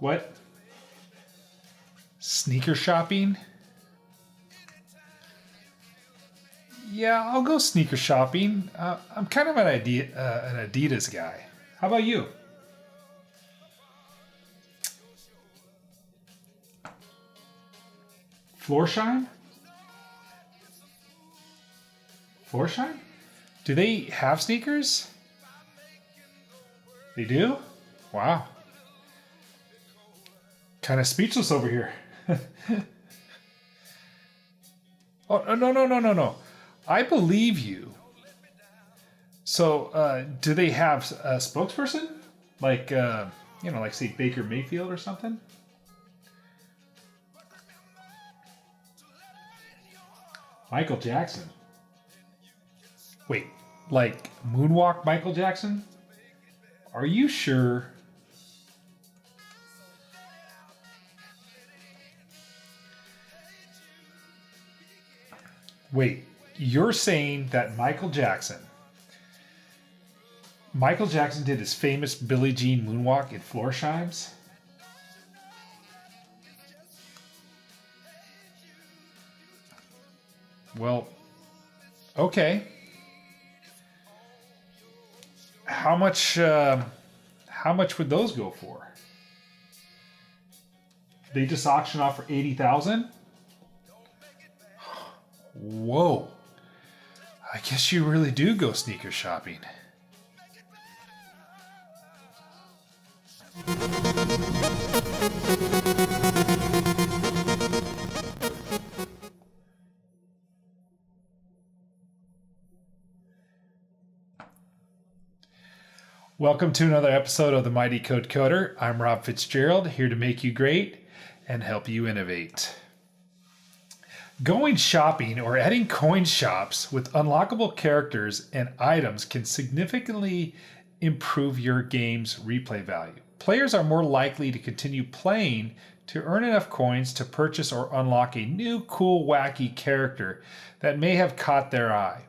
What? Sneaker shopping? Yeah, I'll go sneaker shopping. I'm kind of an Adidas guy. How about you? Florsheim? Florsheim? Do they have sneakers? They do? Wow. Kind of speechless over here. Oh, no. I believe you. So, do they have a spokesperson? Like, like say Baker Mayfield or something? Michael Jackson. Wait, like Moonwalk Michael Jackson? Are you sure? Wait, you're saying that Michael Jackson did his famous Billie Jean moonwalk at Florsheim's? Well, okay. How much would those go for? They just auction off for 80,000? Whoa. I guess you really do go sneaker shopping. Welcome to another episode of the Mighty Code Coder. I'm Rob Fitzgerald, here to make you great and help you innovate. Going shopping or adding coin shops with unlockable characters and items can significantly improve your game's replay value. Players are more likely to continue playing to earn enough coins to purchase or unlock a new, cool, wacky character that may have caught their eye.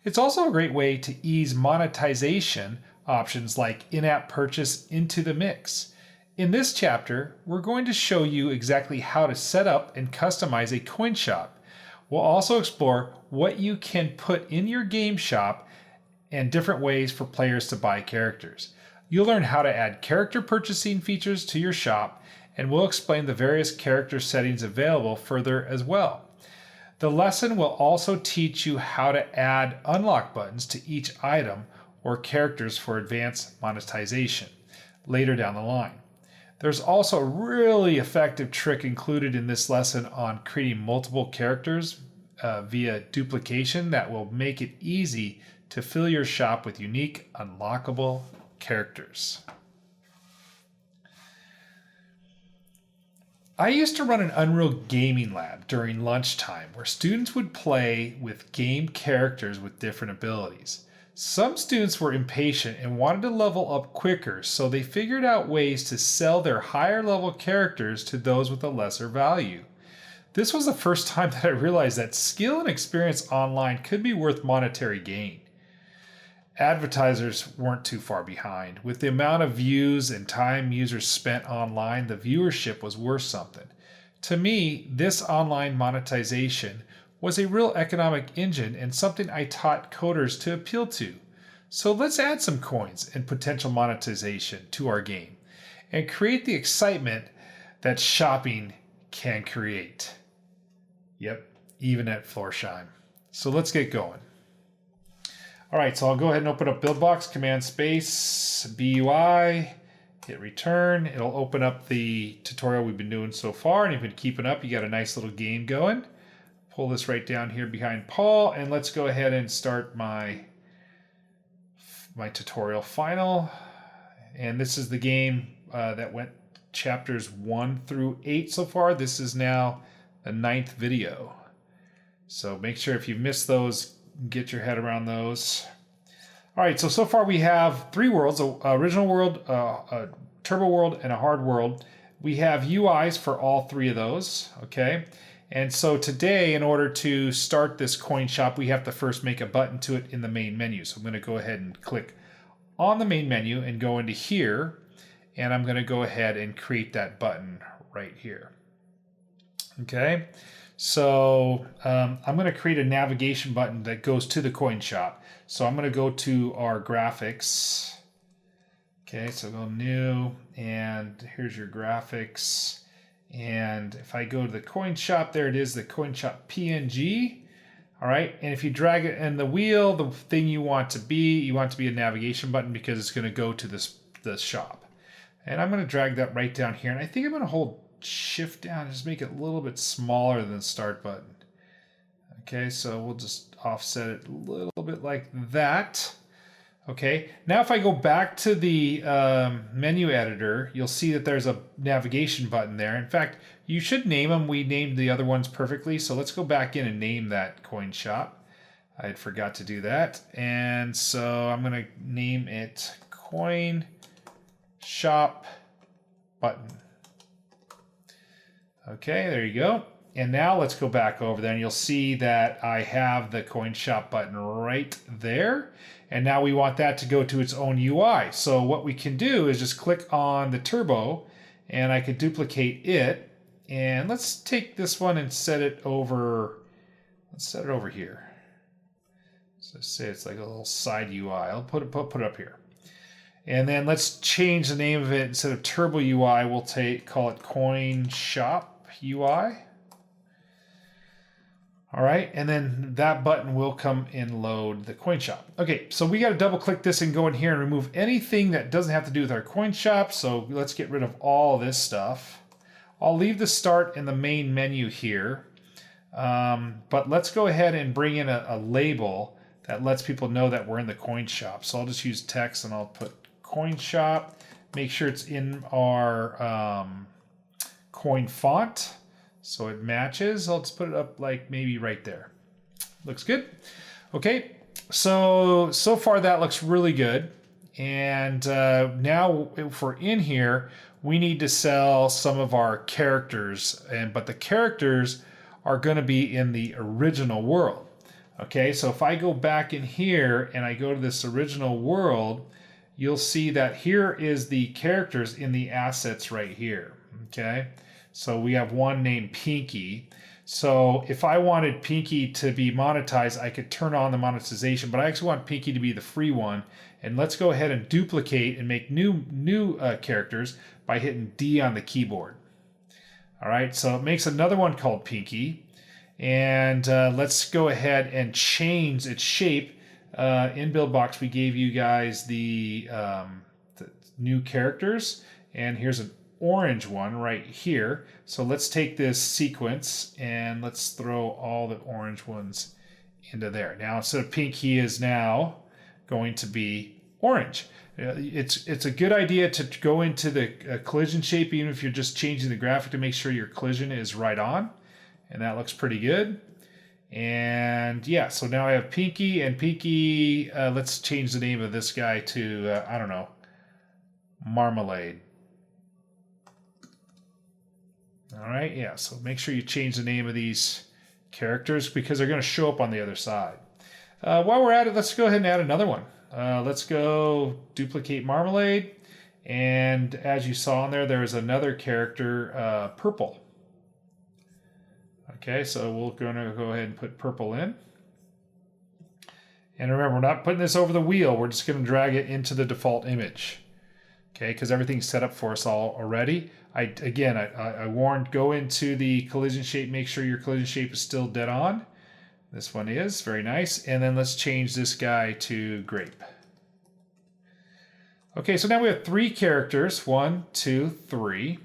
It's also a great way to ease monetization options like in-app purchase into the mix. In this chapter, we're going to show you exactly how to set up and customize a coin shop. We'll also explore what you can put in your game shop and different ways for players to buy characters. You'll learn how to add character purchasing features to your shop, and we'll explain the various character settings available further as well. The lesson will also teach you how to add unlock buttons to each item or characters for advanced monetization later down the line. There's also a really effective trick included in this lesson on creating multiple characters via duplication that will make it easy to fill your shop with unique unlockable characters. I used to run an Unreal gaming lab during lunchtime where students would play with game characters with different abilities. Some students were impatient and wanted to level up quicker, so they figured out ways to sell their higher level characters to those with a lesser value. This was the first time that I realized that skill and experience online could be worth monetary gain. Advertisers weren't too far behind. With the amount of views and time users spent online, the viewership was worth something. To me, this online monetization was a real economic engine and something I taught coders to appeal to. So let's add some coins and potential monetization to our game and create the excitement that shopping can create. Yep, even at Florsheim. So let's get going. All right, so I'll go ahead and open up BuildBox, Command Space, BUI, hit return. It'll open up the tutorial we've been doing so far, and if you've been keeping up, you got a nice little game going. Pull this right down here behind Paul, and let's go ahead and start my tutorial final. And this is the game that went chapters 1 through 8 so far. This is now the 9th video. So make sure if you missed those, get your head around those. All right, so far we have 3 worlds, a original world, a turbo world, and a hard world. We have UIs for all 3 of those, okay? And so today, in order to start this coin shop, we have to first make a button to it in the main menu. So I'm going to go ahead and click on the main menu and go into here. and I'm going to go ahead and create that button right here. Okay, so I'm going to create a navigation button that goes to the coin shop. So I'm going to go to our graphics. Okay, so go new, and here's your graphics. And if I go to the coin shop, there it is, the coin shop PNG. All right, and if you drag it in the wheel, the thing you want to be a navigation button because it's going to go to the shop. And I'm going to drag that right down here, and I think I'm going to hold Shift down and just make it a little bit smaller than the start button. Okay, so we'll just offset it a little bit like that. Okay, now if I go back to the menu editor, you'll see that there's a navigation button there. In fact, you should name them. We named the other ones perfectly, so let's go back in and name that coin shop. I had forgot to do that, and so I'm going to name it coin shop button. Okay, there you go. And now let's go back over there and you'll see that I have the coin shop button right there. And now we want that to go to its own UI. So what we can do is just click on the turbo and I could duplicate it. And let's take this one and set it over. Let's set it over here. So say it's like a little side UI. I'll put it up here. And then let's change the name of it. Instead of Turbo UI, we'll call it Coin Shop UI. All right, and then that button will come and load the coin shop. Okay, so we got to double click this and go in here and remove anything that doesn't have to do with our coin shop. So let's get rid of all this stuff. I'll leave the start in the main menu here, but let's go ahead and bring in a label that lets people know that we're in the coin shop. So I'll just use text and I'll put coin shop, make sure it's in our coin font so it matches. I'll just put it up like maybe right there. Looks good. Okay, so far that looks really good. And now if we're in here, we need to sell some of our characters, but the characters are going to be in the original world. Okay, so if I go back in here and I go to this original world, you'll see that here is the characters in the assets right here. Okay, so we have one named Pinky. So if I wanted Pinky to be monetized, I could turn on the monetization, but I actually want Pinky to be the free one. And let's go ahead and duplicate and make new characters by hitting D on the keyboard. All right, so it makes another one called Pinky. And let's go ahead and change its shape. In build box, we gave you guys the new characters, and here's an orange one right here. So let's take this sequence and let's throw all the orange ones into there. Now instead of pink, he is now going to be orange. It's a good idea to go into the collision shape, even if you're just changing the graphic, to make sure your collision is right on. And that looks pretty good. And yeah, so now I have Pinky, and Pinky, let's change the name of this guy to, I don't know, Marmalade. All right, yeah, so make sure you change the name of these characters because they're going to show up on the other side. While we're at it, let's go ahead and add another one. Let's go duplicate Marmalade. And as you saw in there, there's another character, Purple. Okay, so we're going to go ahead and put Purple in. And remember, we're not putting this over the wheel. We're just going to drag it into the default image. Okay, because everything's set up for us already. I warned, go into the collision shape. Make sure your collision shape is still dead on. This one is. Very nice. And then let's change this guy to Grape. Okay, so now we have 3 characters. 1, 2, 3.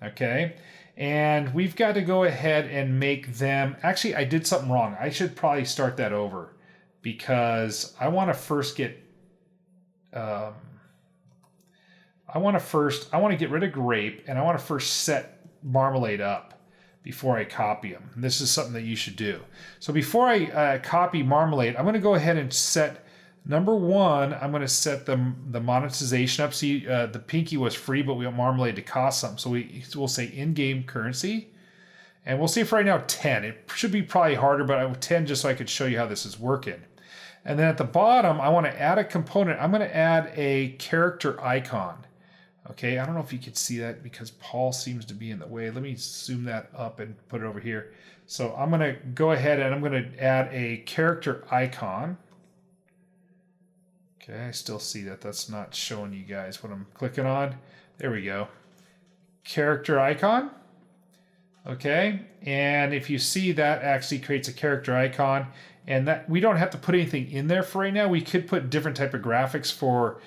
Okay. And we've got to go ahead and make them... Actually, I did something wrong. I should probably start that over because I want to first get... I want to get rid of Grape, and I want to first set Marmalade up before I copy them. And this is something that you should do. So before I copy Marmalade, I'm going to go ahead and set... Number 1, I'm going to set the monetization up. See, the Pinky was free, but we want Marmalade to cost something. So we'll say in-game currency. And we'll say for right now 10. It should be probably harder, but I would 10 just so I could show you how this is working. And then at the bottom, I want to add a component. I'm going to add a character icon. Okay, I don't know if you could see that because Paul seems to be in the way. Let me zoom that up and put it over here. So I'm going to go ahead and I'm going to add a character icon. Okay, I still see that. That's not showing you guys what I'm clicking on. There we go. Character icon. Okay, and if you see that actually creates a character icon, and that we don't have to put anything in there for right now. We could put different type of graphics for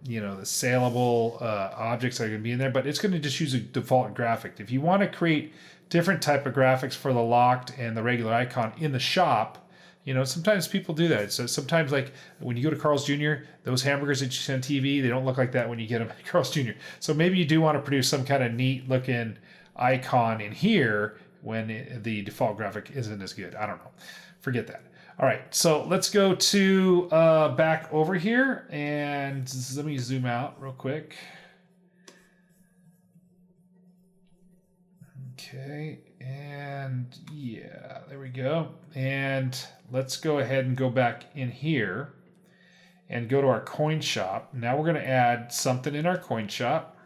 you know, the saleable objects that are going to be in there, but it's going to just use a default graphic. If you want to create different type of graphics for the locked and the regular icon in the shop, you know, sometimes people do that. So sometimes, like when you go to Carl's Jr., those hamburgers that you see on TV, they don't look like that when you get them at Carl's Jr. So maybe you do want to produce some kind of neat looking icon in here when the default graphic isn't as good. I don't know. Forget that. All right, so let's go to back over here and let me zoom out real quick. Okay, and yeah, there we go. And let's go ahead and go back in here and go to our coin shop. Now we're going to add something in our coin shop.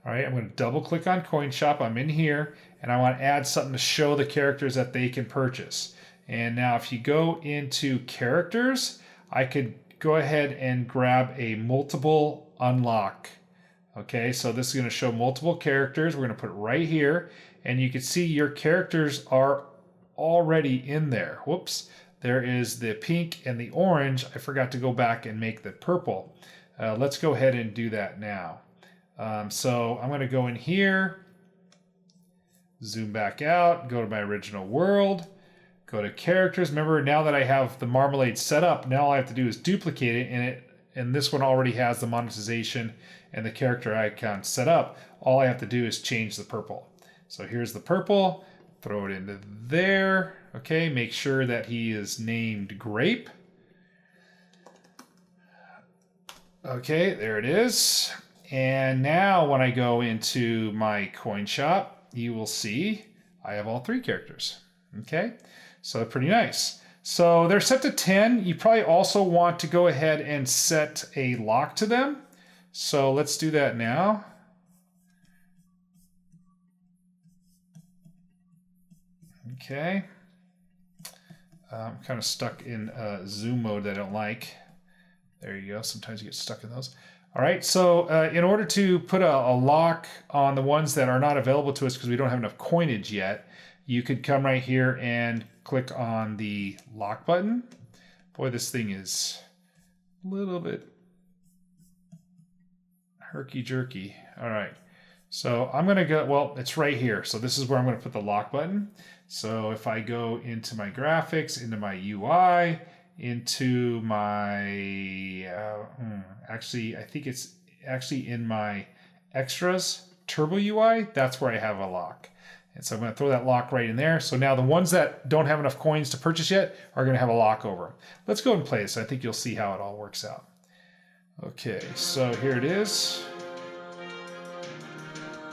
All right, I'm going to double click on coin shop. I'm in here and I want to add something to show the characters that they can purchase. And now if you go into characters, I could go ahead and grab a multiple unlock. Okay, so this is going to show multiple characters. We're going to put it right here. And you can see your characters are already in there. Whoops. There is the pink and the orange. I forgot to go back and make the purple. Let's go ahead and do that now. So I'm going to go in here, zoom back out, go to my original world. Go to characters. Remember, now that I have the marmalade set up, now all I have to do is duplicate it, and this one already has the monetization and the character icon set up. All I have to do is change the purple. So here's the purple, throw it into there. Okay, make sure that he is named Grape. Okay, there it is. And now when I go into my coin shop, you will see I have all three characters. Okay. So they're pretty nice. So they're set to 10. You probably also want to go ahead and set a lock to them. So let's do that now. Okay. I'm kind of stuck in zoom mode that I don't like. There you go. Sometimes you get stuck in those. All right. So in order to put a lock on the ones that are not available to us because we don't have enough coinage yet, you could come right here and click on the lock button. Boy, this thing is a little bit herky-jerky. All right, so I'm gonna go, well, it's right here. So this is where I'm gonna put the lock button. So if I go into my graphics, into my UI, into my, actually, I think it's actually in my extras, Turbo UI, that's where I have a lock. And so I'm going to throw that lock right in there. So now the ones that don't have enough coins to purchase yet are going to have a lock over them. Let's go and play this. I think you'll see how it all works out. Okay, so here it is.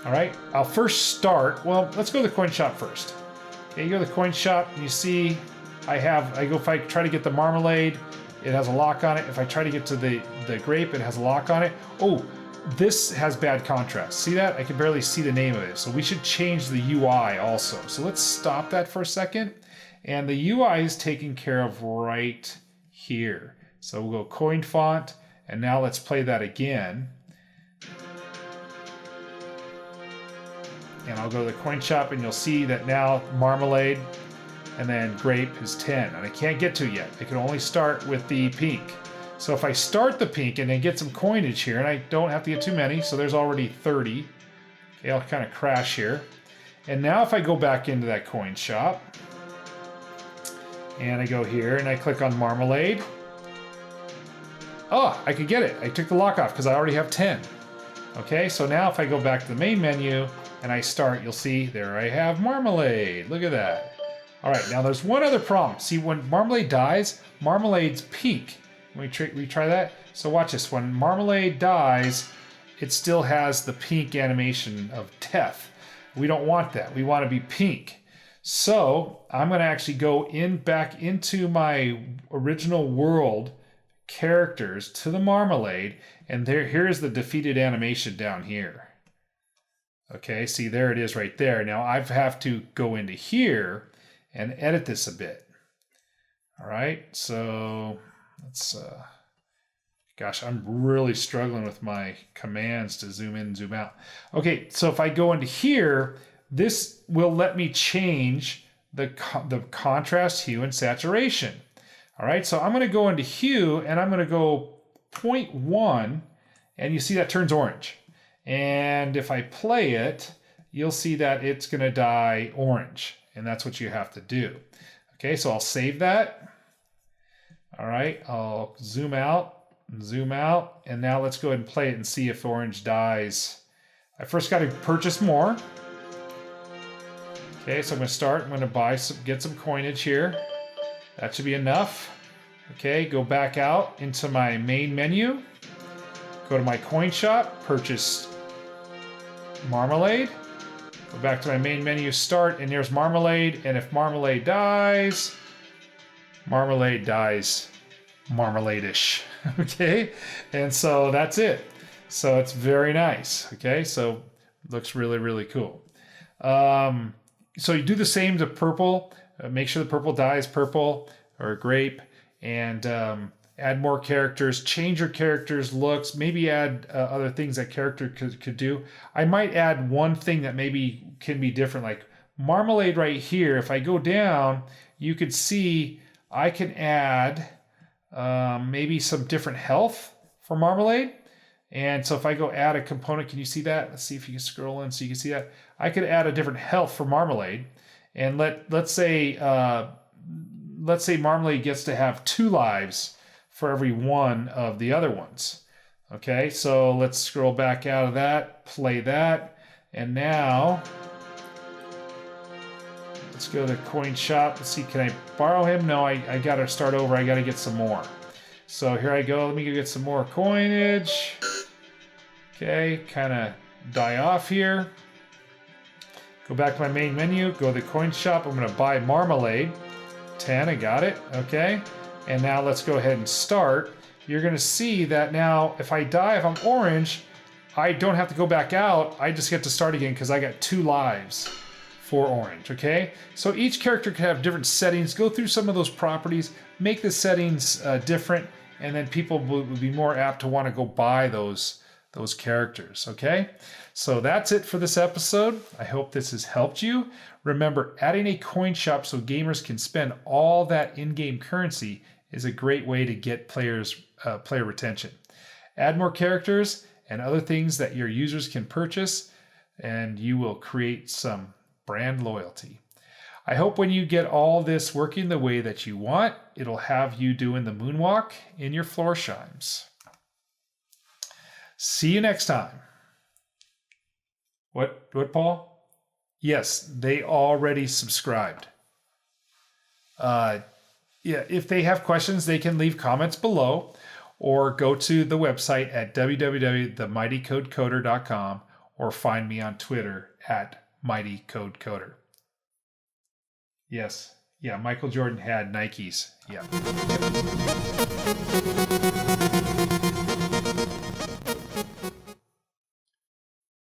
All right, I'll first start. Well, let's go to the coin shop first. Okay, you go to the coin shop and you see if I try to get the marmalade, it has a lock on it. If I try to get to the grape, it has a lock on it. Oh, this has bad contrast. See that? I can barely see the name of it. So we should change the UI also. So let's stop that for a second. And the UI is taken care of right here. So we'll go coin font. And now let's play that again. And I'll go to the coin shop and you'll see that now marmalade and then grape is 10. And I can't get to it yet. I can only start with the pink. So if I start the pink and then get some coinage here, and I don't have to get too many, so there's already 30. Okay, I'll kind of crash here. And now if I go back into that coin shop, and I go here and I click on marmalade, oh, I could get it. I took the lock off because I already have 10. Okay, so now if I go back to the main menu and I start, you'll see there I have marmalade. Look at that. All right, now there's one other problem. See, when marmalade dies, marmalade's pink. We try that. So watch this. When marmalade dies, it still has the pink animation of death. We don't want that. We want to be pink. So I'm going to actually go back into my original world. characters to the marmalade, and here's the defeated animation down here. Okay, see, there it is right there. Now I have to go into here and edit this a bit. All right, so let's, gosh, I'm really struggling with my commands to zoom in and zoom out. Okay, so if I go into here, this will let me change the contrast, hue, and saturation. All right, so I'm going to go into hue, and I'm going to go 0.1, and you see that turns orange. And if I play it, you'll see that it's going to dye orange, and that's what you have to do. Okay, so I'll save that. All right, I'll zoom out, and now let's go ahead and play it and see if orange dyes. I first got to purchase more. Okay, so I'm going to start. I'm going to get some coinage here. That should be enough. Okay, go back out into my main menu. Go to my coin shop, purchase marmalade. Go back to my main menu, start, and there's marmalade. And if marmalade dies marmalade-ish. Okay, and so that's it. So it's very nice. Okay, so looks really, really cool. So you do the same to purple. Make sure the purple dye is purple or grape, and add more characters, change your character's looks, maybe add other things that character could do. I might add one thing that maybe can be different, like marmalade right here. If I go down, you could see I can add maybe some different health for marmalade. And so if I go add a component, can you see that? Let's see if you can scroll in so you can see that. I could add a different health for marmalade. And let's say marmalade gets to have 2 lives for every one of the other ones. Okay, so let's scroll back out of that, play that, and now let's go to the coin shop. Let's see, can I borrow him? No, I gotta start over. I gotta get some more. So here I go. Let me go get some more coinage. Okay, kind of die off here. Go back to my main menu, go to the coin shop. I'm gonna buy marmalade. 10, I got it, okay. And now let's go ahead and start. You're gonna see that now if I die, if I'm orange, I don't have to go back out. I just get to start again because I got 2 lives for orange, okay? So each character could have different settings. Go through some of those properties, make the settings different, and then people will be more apt to want to go buy those characters, okay? So that's it for this episode. I hope this has helped you. Remember, adding a coin shop so gamers can spend all that in-game currency is a great way to get player retention. Add more characters and other things that your users can purchase, and you will create some brand loyalty. I hope when you get all this working the way that you want, it'll have you doing the moonwalk in your Florsheims. See you next time. What, Paul? Yes, they already subscribed. Yeah, if they have questions, they can leave comments below or go to the website at www.themightycodecoder.com or find me on Twitter at mightycodecoder. Yes. Yeah, Michael Jordan had Nikes. Yeah.